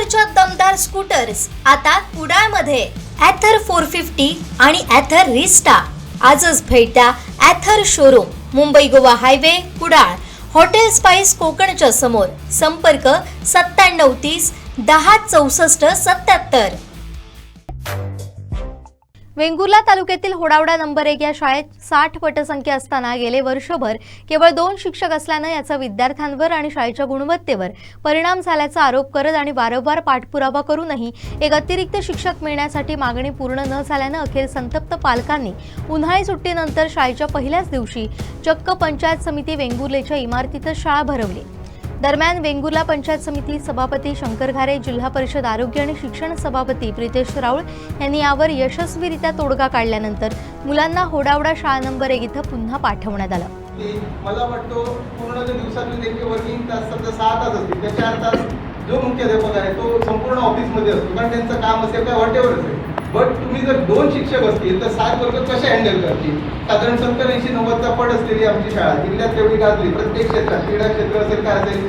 ॲथरच्या दमदार स्कूटर्स आता कुडाळमध्ये ॲथर 450 आणि ॲथर रिस्टा. आजच भेट द्या Ather showroom, Mumbai Goa highway, Kudal, hotel spice कोकणच्या समोर. संपर्क 9730 10 64 77. वेंगुर्ला तालुक्यातील होडावडा नंबर 1 या शाळेत 60 पटसंख्या असताना गेले वर्षभर केवळ 2 शिक्षक असल्यानं याचा विद्यार्थ्यांवर आणि शाळेच्या गुणवत्तेवर परिणाम झाल्याचा आरोप करत आणि वारंवार पाठपुरावा करूनही एक अतिरिक्त शिक्षक मिळण्यासाठी मागणी पूर्ण न झाल्यानं अखेर संतप्त पालकांनी उन्हाळी सुट्टीनंतर शाळेच्या पहिल्याच दिवशी चक्क पंचायत समिती वेंगुर्लेच्या इमारतीतच शाळा भरवली. दरम्यान वेंगुर्ला पंचायत समिती सभापती शंकर घारे, जिल्हा परिषद आरोग्य आणि शिक्षण सभापती प्रितेश राऊळ यांनी यावर यशस्वीरित्या तोडगा काढल्यानंतर मुलांना होडावडा शाळा नंबर 1 इथं पुन्हा पाठवण्यात आलं. मला वाटतो पूर्ण दिवसातून त्यांचे वर्किंग तास समजा 6 तास असतील, त्या 4 तास जो मुख्याध्यापक आहे तो संपूर्ण ऑफिसमध्ये असतो, कारण त्यांचं काम असेल काय व्हॉटेवर असेल. बट तुम्ही जर 2 शिक्षक असतील तर 7 वर्ग कसे हँडल करतील? साधारण 70-80-90चा पट असलेली आमची शाळा जिल्ह्यात तेवढी गाजली. प्रत्येक क्षेत्रात, क्रीडा क्षेत्र असेल काय असेल,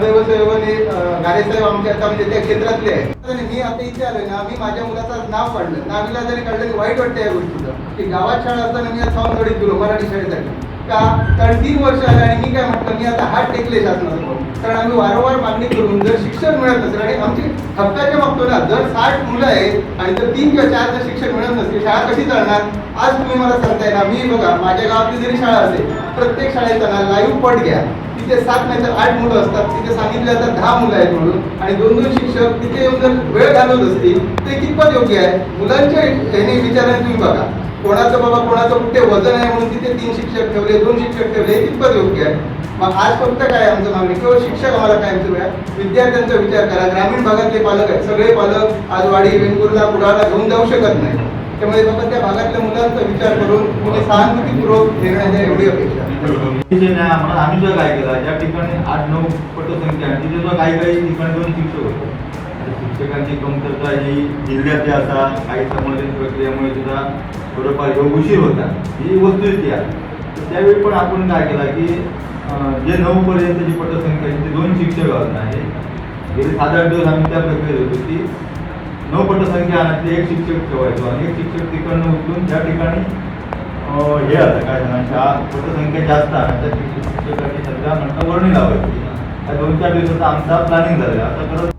दैवसेवने घारेसाहेब आमच्या आता म्हणजे त्या क्षेत्रातले आहे. मी आता इथे आलोय ना, मी माझ्या मुलाचं नाव काढलं, नावीला जरी काढलं की वाईट वाटतं या गोष्टीचं की गावात शाळा असताना मी आज सावंतवाडीत गेलो मराठी शाळेसाठी का? कारण 3 वर्ष आले आणि मी काय म्हटलं, मी आता हात टेकले शासनासमोर. कारण आम्ही वारंवार मागणी करून जर शिक्षक मिळत नसेल आणि आमची हक्काच्या मागतो ना, जर 60 मुलं आहेत आणि जर 3 किंवा 4 जर शिक्षक मिळत नसतील, शाळा कशी चालणार? आज तुम्ही मला सांगताय ना, मी बघा माझ्या गावातली जरी शाळा असेल, प्रत्येक शाळेचा ना लाईव्ह पट घ्या, तिथे 7 नाही तर 8 मुलं असतात, तिथे सांगितलं जातं 10 मुलं आहेत म्हणून, आणि 2-2 शिक्षक तिथे येऊन जर वेळ घालवत असतील ते कितपत योग्य आहे? मुलांच्या ह्याने विचाराने तुम्ही बघा, कोणाचं बाबा कोणाचं कुठे वजन आहे म्हणून तिथे 3 शिक्षक ठेवले, 2 शिक्षक ठेवले, हे कितपत योग्य आहे? मग आज फक्त काय आमचं मागणी, केवळ शिक्षक आम्हाला कायमचं वेळा विद्यार्थ्यांचा विचार करा. ग्रामीण भागातले पालक आहेत, सगळे पालक आज वाडी, वेंगुर्ला, कुडाळला घेऊन जाऊ शकत नाही. त्यामुळे बाबा त्या भागातल्या मुलांचा विचार करून तुम्ही सहानुभूतीपूर्वक निर्णय द्या, एवढी अपेक्षा. आम्ही सुद्धा काय केलं, ज्या ठिकाणी 8-9 पटसंख्या आहे तिथे सुद्धा काही ठिकाणी 2 शिक्षक होते. शिक्षकांची कमतरता ही जिल्ह्यात असा काही संबंधित प्रक्रियेमुळे सुद्धा थोडंफार उशीर होता, ही वस्तुस्थिती आहे. त्यावेळी पण आपण काय केला की जे 9 पर्यंतची पटसंख्या आहे ते 2 शिक्षक आहे. गेले 7-8 दिवस आम्ही त्या प्रक्रियेत होतो की 9 पटसंख्या आणते 1 शिक्षक ठेवायचो आणि 1 शिक्षक तिकडनं उचलून त्या ठिकाणी हे आता काय सांगा पटसंख्या जास्त आहे त्या शिक्षकांनी सध्या म्हणता वर्णी लावायची. या 2-4 दिवसाचा आमचा प्लॅनिंग झालेला. आता परत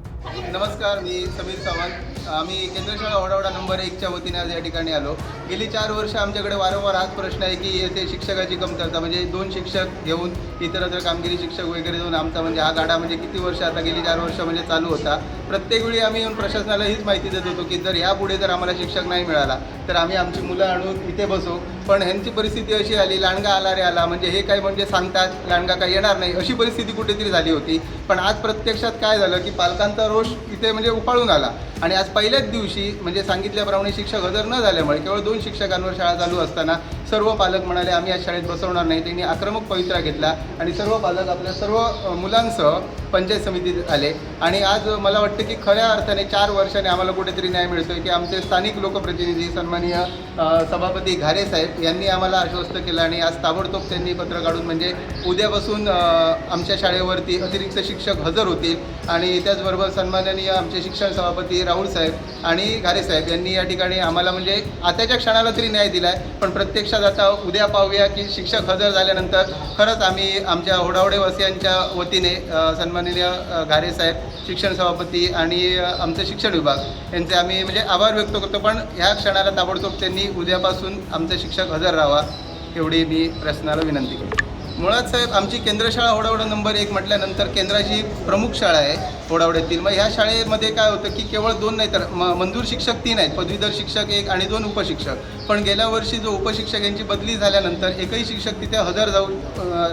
नमस्कार, मी समीर सावंत. आम्ही केंद्रशाळा होडावडा नंबर 1च्या वतीने आज या ठिकाणी आलो. गेली 4 वर्ष आमच्याकडे वारंवार हाच प्रश्न आहे की येथे शिक्षकाची कमतरता, म्हणजे 2 शिक्षक घेऊन इतरत्र कामगिरी शिक्षक वगैरे देऊन आमचा म्हणजे हा गाडा म्हणजे किती वर्ष आता गेली 4 वर्ष म्हणजे चालू होता. प्रत्येक वेळी आम्ही येऊन प्रशासनाला हीच माहिती देत होतो की जर यापुढे जर आम्हाला शिक्षक नाही मिळाला तर आम्ही आमची मुलं आणून इथे बसू. पण ह्यांची परिस्थिती अशी आली, लांडगा आला रे आला, म्हणजे हे काय म्हणजे सांगतात लांडगा काय येणार नाही, अशी परिस्थिती कुठेतरी झाली होती. पण आज प्रत्यक्षात काय झालं की पालकांचा रोष इथे म्हणजे उफाळून आला आणि आज पहिल्याच दिवशी म्हणजे सांगितल्याप्रमाणे शिक्षक हजर न झाल्यामुळे केवळ 2 शिक्षकांवर शाळा चालू असताना सर्व पालक म्हणाले आम्ही आज शाळेत बसवणार नाही. त्यांनी आक्रमक पवित्रा घेतला आणि सर्व पालक आपल्या सर्व मुलांसह पंचायत समितीत आले. आणि आज मला वाटतं की खऱ्या अर्थाने 4 वर्षाने आम्हाला कुठेतरी न्याय मिळतोय की आमचे स्थानिक लोकप्रतिनिधी सन्माननीय सभापती घारे साहेब यांनी आम्हाला आश्वस्त केलं आणि आज ताबडतोब त्यांनी पत्र काढून म्हणजे उद्यापासून आमच्या शाळेवरती अतिरिक्त शिक्षक हजर होतील. आणि त्याचबरोबर सन्माननीय आमचे शिक्षण सभापती राऊळ साहेब आणि घारे साहेब यांनी या ठिकाणी आम्हाला म्हणजे आताच्या क्षणाला तरी न्याय दिला आहे. पण प्रत्यक्षात आता उद्या पाहूया की शिक्षक हजर झाल्यानंतर खरंच आम्ही आमच्या होडावडेवासियांच्या वतीने सन्माननीय घारे साहेब, शिक्षण सभापती आणि आमचं शिक्षण विभाग यांचे आम्ही म्हणजे आभार व्यक्त करतो. पण ह्या क्षणाला ताबडतोब त्यांनी उद्यापासून आमचा शिक्षक हजर राहावा एवढी मी प्रश्नाला विनंती करतो. मुळात साहेब आमची केंद्रशाळा होडावडा नंबर 1 म्हटल्यानंतर केंद्राची प्रमुख शाळा आहे होडावड्यातील. मग ह्या शाळेमध्ये काय होतं की केवळ 2 नाही तर मंजूर शिक्षक 3 आहेत, पदवीधर शिक्षक 1 आणि 2 उपशिक्षक. पण गेल्या वर्षी जो उपशिक्षक यांची बदली झाल्यानंतर एकही शिक्षक तिथे हजर जाऊन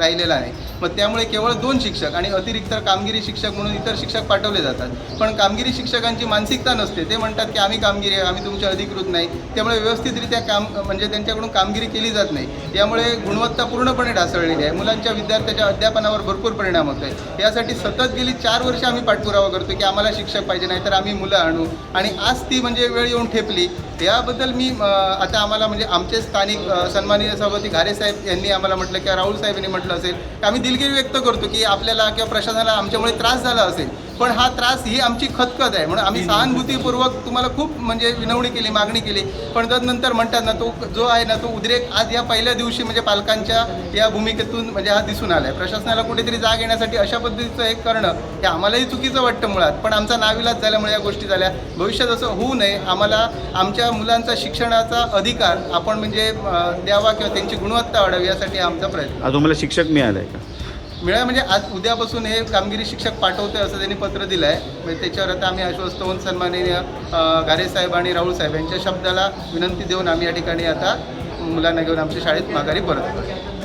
राहिलेला नाही. मग त्यामुळे केवळ 2 शिक्षक आणि अतिरिक्त कामगिरी शिक्षक म्हणून इतर शिक्षक पाठवले जातात. पण कामगिरी शिक्षकांची मानसिकता नसते, ते म्हणतात की आम्ही कामगिरी आहे, आम्ही तुमच्या अधिकृत नाही. त्यामुळे व्यवस्थितरित्या काम म्हणजे त्यांच्याकडून कामगिरी केली जात नाही. यामुळे गुणवत्ता पूर्णपणे ढासळलेली आहे. मुलांच्या विद्यार्थ्याच्या अध्यापनावर भरपूर परिणाम होतो आहे. यासाठी सतत गेली 4 वर्ष आम्ही पाठपुरावा करतो की आम्हाला शिक्षक पाहिजे, नाही तर आम्ही मुलं आणू. आणि आज ती म्हणजे वेळ येऊन ठेपली. याबद्दल मी आता आम्हाला म्हणजे आमचे स्थानिक सन्माननीय सभापती घारे साहेब यांनी आम्हाला म्हटलं किंवा राहुल साहेब यांनी म्हटलं असेल की आम्ही दिलगिरी व्यक्त करतो की आपल्याला किंवा प्रशासनाला आमच्यामुळे त्रास झाला असेल. पण हा त्रास ही आमची खतखत आहे म्हणून आम्ही सहानुभूतीपूर्वक तुम्हाला खूप म्हणजे विनवणी केली, मागणी केली, पण तदनंतर म्हणतात ना तो जो आहे ना तो उद्रेक आज या पहिल्या दिवशी म्हणजे पालकांच्या या भूमिकेतून म्हणजे हा दिसून आला आहे. प्रशासनाला कुठेतरी जाग येण्यासाठी अशा पद्धतीचं एक करणं हे आम्हालाही चुकीचं वाटतं मुळात, पण आमचा नाविलाज झाल्यामुळे या गोष्टी झाल्या. भविष्यात असं होऊ नये, आम्हाला आमच्या मुलांचा शिक्षणाचा अधिकार आपण म्हणजे द्यावा किंवा त्यांची गुणवत्ता वाढावी यासाठी हा आमचा प्रयत्न. आज तुम्हाला शिक्षक मिळालाय का? मिळालं म्हणजे आज उद्यापासून हे कामगिरी शिक्षक पाठवतोय असं त्यांनी पत्र दिलं आहे. म्हणजे त्याच्यावर आता आम्ही आश्वस्त होऊन सन्माननीय घारे साहेब आणि राहुल साहेब यांच्या शब्दाला विनंती देऊन आम्ही या ठिकाणी आता मुलांना घेऊन आमच्या शाळेत माघारी परत